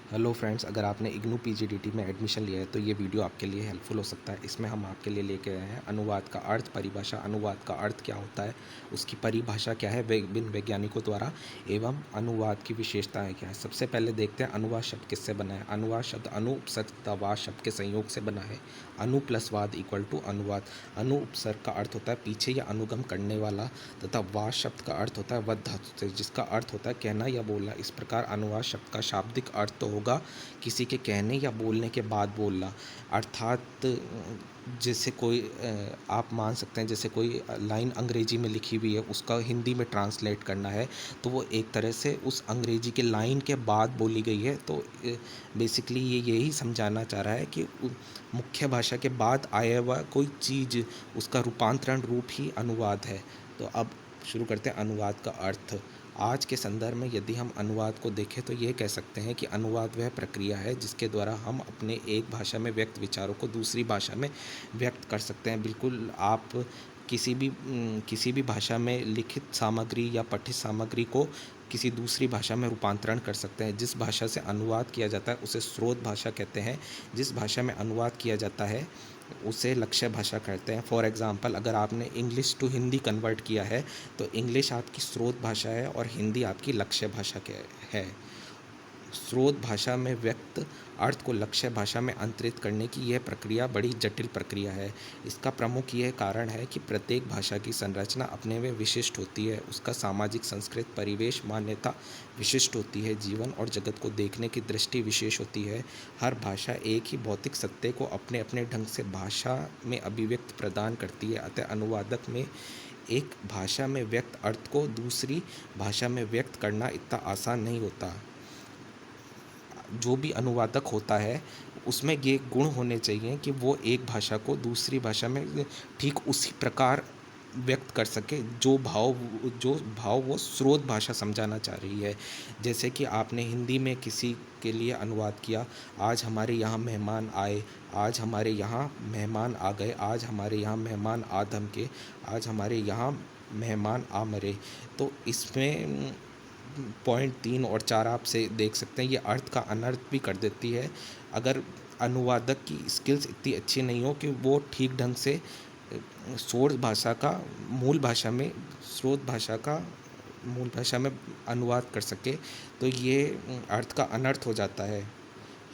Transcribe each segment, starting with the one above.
Hello friends, अगर आपने इग्नू पीजीडीटी में एडमिशन लिया है तो ये वीडियो आपके लिए हेल्पफुल हो सकता है। इसमें हम आपके लिए लेके आए हैं अनुवाद का अर्थ, परिभाषा, अनुवाद का अर्थ क्या होता है, उसकी परिभाषा क्या है विभिन्न वैज्ञानिकों द्वारा, एवं अनुवाद की विशेषताएं क्या है। सबसे पहले देखते हैं अनुवाद शब्द किससे बना है। अनुवाद शब्द अनु उपसर्ग तथा वाद शब्द के संयोग से बना है। अनु प्लस वाद इक्वल टू अनुवाद। अनु उपसर्ग का अर्थ होता है पीछे या अनुगम करने वाला, तथा वाद शब्द का अर्थ होता है वध धातु से, जिसका अर्थ होता है कहना या बोलना। इस प्रकार अनुवाद शब्द का शाब्दिक अर्थ तो होगा किसी के कहने या बोलने के बाद बोलना, अर्थात जैसे कोई आप मान सकते हैं जैसे कोई लाइन अंग्रेजी में लिखी हुई है उसका हिंदी में ट्रांसलेट करना है तो वो एक तरह से उस अंग्रेजी के लाइन के बाद बोली गई है। तो बेसिकली ये यही समझाना चाह रहा है कि मुख्य भाषा के बाद आया हुआ कोई चीज़ उसका रूपांतरण रूप ही अनुवाद है। तो अब शुरू करते हैं अनुवाद का अर्थ। आज के संदर्भ में यदि हम अनुवाद को देखें तो ये कह सकते हैं कि अनुवाद वह प्रक्रिया है जिसके द्वारा हम अपने एक भाषा में व्यक्त विचारों को दूसरी भाषा में व्यक्त कर सकते हैं। बिल्कुल आप किसी भी भाषा में लिखित सामग्री या पठित सामग्री को किसी दूसरी भाषा में रूपांतरण कर सकते हैं। जिस भाषा से अनुवाद किया जाता है उसे स्रोत भाषा कहते हैं। जिस भाषा में अनुवाद किया जाता है उसे लक्ष्य भाषा कहते हैं। फॉर एग्ज़ाम्पल, अगर आपने इंग्लिश टू हिंदी कन्वर्ट किया है तो इंग्लिश आपकी स्रोत भाषा है और हिंदी आपकी लक्ष्य भाषा है। स्रोत भाषा में व्यक्त अर्थ को लक्ष्य भाषा में अंतरित करने की यह प्रक्रिया बड़ी जटिल प्रक्रिया है। इसका प्रमुख यह कारण है कि प्रत्येक भाषा की संरचना अपने में विशिष्ट होती है। उसका सामाजिक संस्कृत परिवेश मान्यता विशिष्ट होती है। जीवन और जगत को देखने की दृष्टि विशेष होती है। हर भाषा एक ही भौतिक सत्य को अपने अपने ढंग से भाषा में अभिव्यक्त प्रदान करती है। अतः अनुवादक में एक भाषा में व्यक्त अर्थ को दूसरी भाषा में व्यक्त करना इतना आसान नहीं होता। जो भी अनुवादक होता है उसमें ये गुण होने चाहिए कि वो एक भाषा को दूसरी भाषा में ठीक उसी प्रकार व्यक्त कर सके जो भाव वो स्रोत भाषा समझाना चाह रही है। जैसे कि आपने हिंदी में किसी के लिए अनुवाद किया, आज हमारे यहाँ मेहमान आए, आज हमारे यहाँ मेहमान आ गए, आज हमारे यहाँ मेहमान आ धमके, आज हमारे यहाँ मेहमान आ मरे। तो इसमें पॉइंट 3 और 4 आप से देख सकते हैं ये अर्थ का अनर्थ भी कर देती है। अगर अनुवादक की स्किल्स इतनी अच्छी नहीं हो कि वो ठीक ढंग से सोर्स भाषा का मूल भाषा में स्रोत भाषा का मूल भाषा में अनुवाद कर सके तो ये अर्थ का अनर्थ हो जाता है।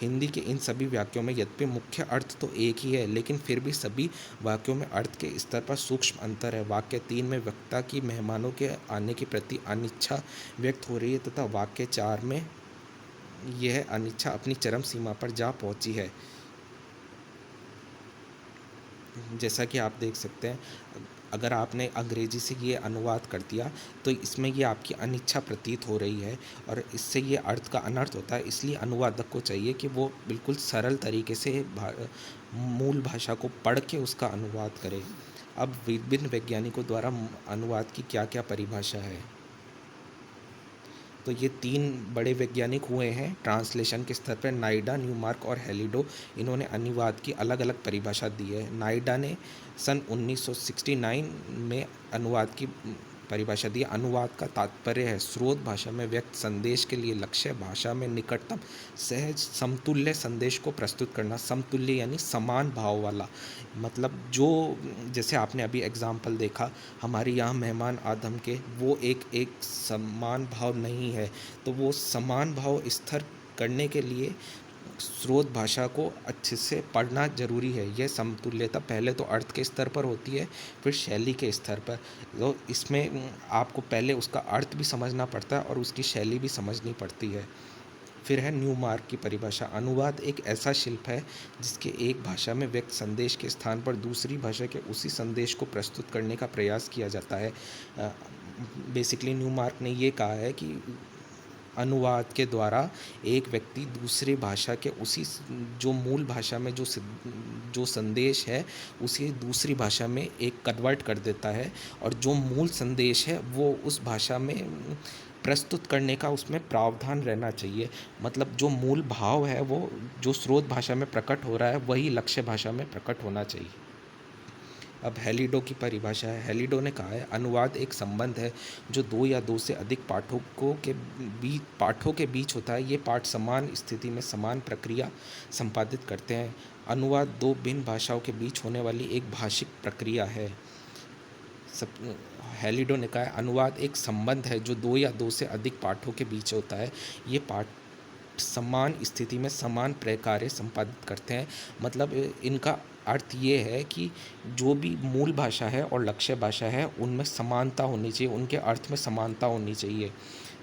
हिंदी के इन सभी वाक्यों में यद्यपि मुख्य अर्थ तो एक ही है, लेकिन फिर भी सभी वाक्यों में अर्थ के स्तर पर सूक्ष्म अंतर है। वाक्य 3 में वक्ता की मेहमानों के आने के प्रति अनिच्छा व्यक्त हो रही है तथा वाक्य 4 में यह अनिच्छा अपनी चरम सीमा पर जा पहुंची है। जैसा कि आप देख सकते हैं, अगर आपने अंग्रेजी से ये अनुवाद कर दिया तो इसमें ये आपकी अनिच्छा प्रतीत हो रही है और इससे ये अर्थ का अनर्थ होता है। इसलिए अनुवादक को चाहिए कि वो बिल्कुल सरल तरीके से मूल भाषा को पढ़ के उसका अनुवाद करे। अब विभिन्न वैज्ञानिकों द्वारा अनुवाद की क्या क्या परिभाषा है। तो ये 3 बड़े वैज्ञानिक हुए हैं ट्रांसलेशन के स्तर पर, नाइडा, न्यूमार्क और हेलिडो। इन्होंने अनुवाद की अलग अलग परिभाषा दी है। नाइडा ने सन 1969 में अनुवाद की परिभाषा दी। अनुवाद का तात्पर्य है स्रोत भाषा में व्यक्त संदेश के लिए लक्ष्य भाषा में निकटतम सहज समतुल्य संदेश को प्रस्तुत करना। समतुल्य यानी समान भाव वाला, मतलब जो जैसे आपने अभी एग्जाम्पल देखा, हमारे यहाँ मेहमान आदम के, वो एक समान भाव नहीं है। तो वो समान भाव स्थिर करने के लिए स्रोत भाषा को अच्छे से पढ़ना ज़रूरी है। यह समतुल्यता पहले तो अर्थ के स्तर पर होती है, फिर शैली के स्तर पर। तो इसमें आपको पहले उसका अर्थ भी समझना पड़ता है और उसकी शैली भी समझनी पड़ती है। फिर है न्यूमार्क की परिभाषा। अनुवाद एक ऐसा शिल्प है जिसके एक भाषा में व्यक्त संदेश के स्थान पर दूसरी भाषा के उसी संदेश को प्रस्तुत करने का प्रयास किया जाता है। बेसिकली न्यूमार्क ने ये कहा है कि अनुवाद के द्वारा एक व्यक्ति दूसरी भाषा के उसी जो मूल भाषा में जो संदेश है उसे दूसरी भाषा में एक कन्वर्ट कर देता है और जो मूल संदेश है वो उस भाषा में प्रस्तुत करने का उसमें प्रावधान रहना चाहिए। मतलब जो मूल भाव है वो जो स्रोत भाषा में प्रकट हो रहा है वही लक्ष्य भाषा में प्रकट होना चाहिए। अब हेलिडो की परिभाषा है। हेलिडो ने कहा है अनुवाद एक संबंध है जो दो या दो से अधिक पाठों के बीच होता है। ये पाठ समान स्थिति में समान प्रक्रिया संपादित करते हैं। अनुवाद दो भिन्न भाषाओं के बीच होने वाली एक भाषिक प्रक्रिया है। सब हेलिडो ने कहा है अनुवाद एक संबंध है जो दो या दो से अधिक पाठों के बीच होता है। ये पाठ समान स्थिति में समान प्रकार्य संपादित करते हैं। मतलब इनका अर्थ ये है कि जो भी मूल भाषा है और लक्ष्य भाषा है उनमें समानता होनी चाहिए, उनके अर्थ में समानता होनी चाहिए।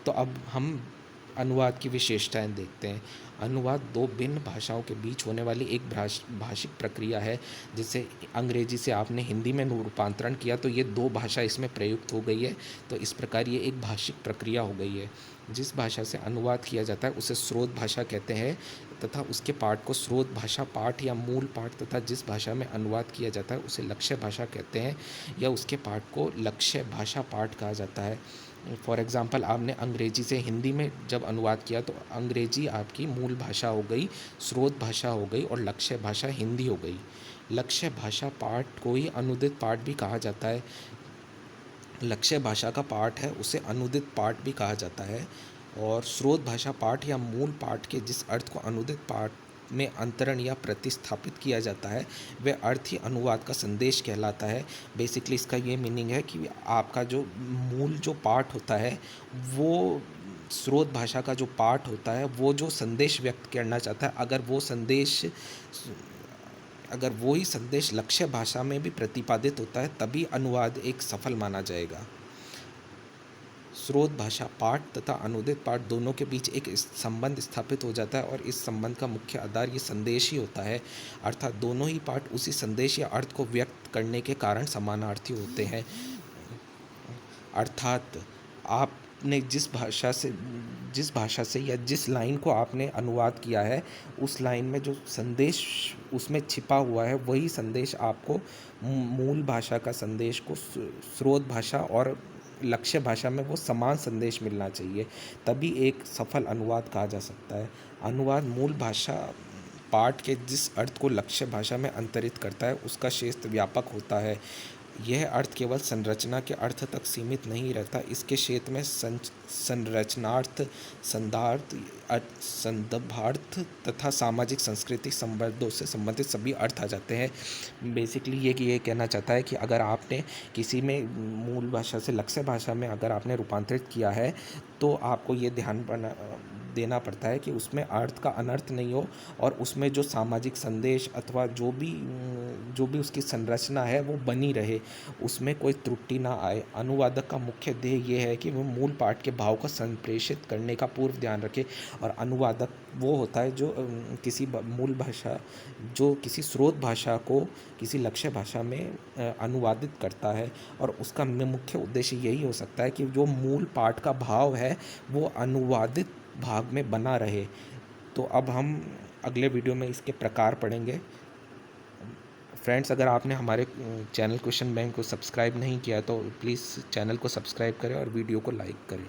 तो अब हम अनुवाद की विशेषताएं देखते हैं। अनुवाद दो भिन्न भाषाओं के बीच होने वाली एक भाषिक प्रक्रिया है। जैसे अंग्रेजी से आपने हिंदी में रूपांतरण किया तो ये दो भाषा इसमें प्रयुक्त हो गई है, तो इस प्रकार ये एक भाषिक प्रक्रिया हो गई है। जिस भाषा से अनुवाद किया जाता है उसे स्रोत भाषा कहते हैं तथा उसके पाठ को स्रोत भाषा पाठ या मूल पाठ, तथा जिस भाषा में अनुवाद किया जाता है उसे लक्ष्य भाषा कहते हैं या उसके पाठ को लक्ष्य भाषा पाठ कहा जाता है। फॉर एग्ज़ाम्पल आपने अंग्रेजी से हिंदी में जब अनुवाद किया तो अंग्रेजी आपकी मूल भाषा हो गई, स्रोत भाषा हो गई और लक्ष्य भाषा हिंदी हो गई। लक्ष्य भाषा पाठ को ही अनुदित पाठ भी कहा जाता है। लक्ष्य भाषा का पाठ है उसे अनुदित पाठ भी कहा जाता है। और स्रोत भाषा पाठ या मूल पाठ के जिस अर्थ को अनुदित पाठ में अंतरण या प्रतिस्थापित किया जाता है वह अर्थ ही अनुवाद का संदेश कहलाता है। बेसिकली इसका ये मीनिंग है कि आपका जो मूल जो पाठ होता है वो स्रोत भाषा का जो पाठ होता है वो जो संदेश व्यक्त करना चाहता है, अगर वो ही संदेश लक्ष्य भाषा में भी प्रतिपादित होता है तभी अनुवाद एक सफल माना जाएगा। स्रोत भाषा पाठ तथा अनुदित पाठ दोनों के बीच एक संबंध स्थापित हो जाता है और इस संबंध का मुख्य आधार ये संदेश ही होता है। अर्थात दोनों ही पाठ उसी संदेश या अर्थ को व्यक्त करने के कारण समानार्थी होते हैं। अर्थात आपने जिस भाषा से या जिस लाइन को आपने अनुवाद किया है उस लाइन में जो संदेश उसमें छिपा हुआ है वही संदेश आपको मूल भाषा का संदेश को स्रोत भाषा और लक्ष्य भाषा में वो समान संदेश मिलना चाहिए, तभी एक सफल अनुवाद कहा जा सकता है। अनुवाद मूल भाषा पाठ के जिस अर्थ को लक्ष्य भाषा में अंतरित करता है उसका क्षेत्र व्यापक होता है। यह अर्थ केवल संरचना के अर्थ तक सीमित नहीं रहता, इसके क्षेत्र में संरचनार्थ, संदर्भार्थ, संदर्भार्थ तथा सामाजिक सांस्कृतिक संबंधों से संबंधित सभी अर्थ आ जाते हैं। बेसिकली ये कहना चाहता है कि अगर आपने किसी में मूल भाषा से लक्ष्य भाषा में अगर आपने रूपांतरित किया है तो आपको ये ध्यान देना पड़ता है कि उसमें अर्थ का अनर्थ नहीं हो और उसमें जो सामाजिक संदेश अथवा जो भी उसकी संरचना है वो बनी रहे, उसमें कोई त्रुटि ना आए। अनुवादक का मुख्य ध्येय ये है कि वो मूल पाठ के भाव को संप्रेषित करने का पूर्व ध्यान रखे। और अनुवादक वो होता है जो किसी स्रोत भाषा को किसी लक्ष्य भाषा में अनुवादित करता है और उसका मुख्य उद्देश्य यही हो सकता है कि जो मूल पाठ का भाव है वो अनुवादित भाग में बना रहे। तो अब हम अगले वीडियो में इसके प्रकार पढ़ेंगे। फ्रेंड्स, अगर आपने हमारे चैनल क्वेश्चन बैंक को सब्सक्राइब नहीं किया तो प्लीज़ चैनल को सब्सक्राइब करें और वीडियो को लाइक करें।